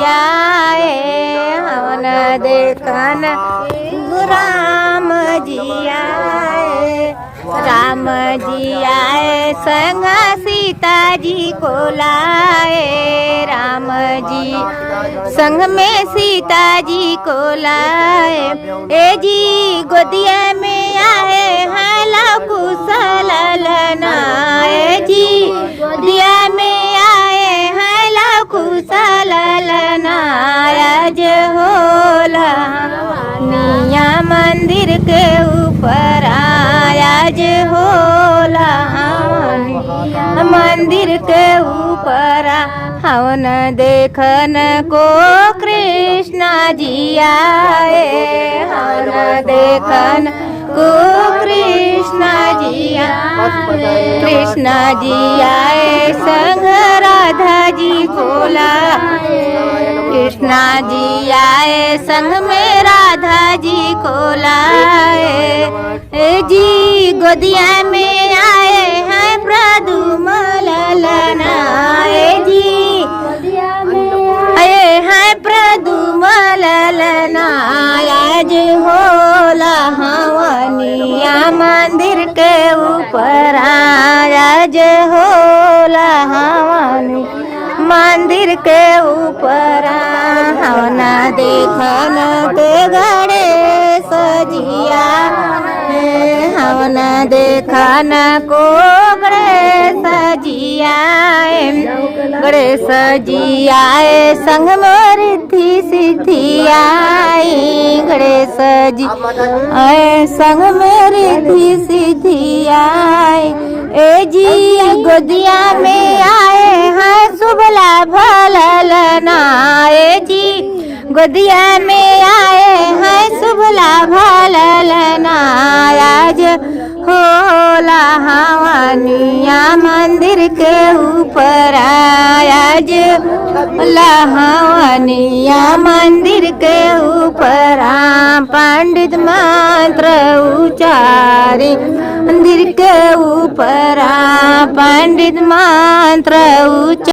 आए हवन देखन राम जी आए। राम जी आए संग सीता जी को लाए। राम जी संग में सीता जी को लाए। ए जी गोदिया में आए हैं कुशल लनाए। जी गोदिया में आए हैं कुशल लनाज होला निया मंदिर के ऊपर आज होला मंदिर के ऊपर हवन देखन को कृष्णा जी आए। हवन देखन को कृष्णा जी आए। कृष्णा जी आए संग राधा जी को लाए। कृष्णा जी आए संग में राधा जी को लाए। जी गोदिया में आए हैं प्रद्युम्न ललनाए। जी आए हैं प्रद्युम्न ललनाए। आज होला हवनिया मंदिर के ऊपर आज होला हवनी मंदिर के ऊपर हवन देखन के गणेश जिया। हवन देखन को गणेश जी आए। गणेश जी आए संग में रिद्धि सिद्धि आई। गणेश जी आए संग में रिद्धि सिद्धि आई। ए जी गोदिया में आए हैं शुभ लाभ ललनाए। जी गोदिया में आए हैं शुभ लाभ ललनाए। आज होला हवनिया मंदिर के ऊपर आज होला हवनिया मंदिर के ऊपर पंडित मंत्र उचारे मंदिर के ऊपर पंडित मंत्र उचारे।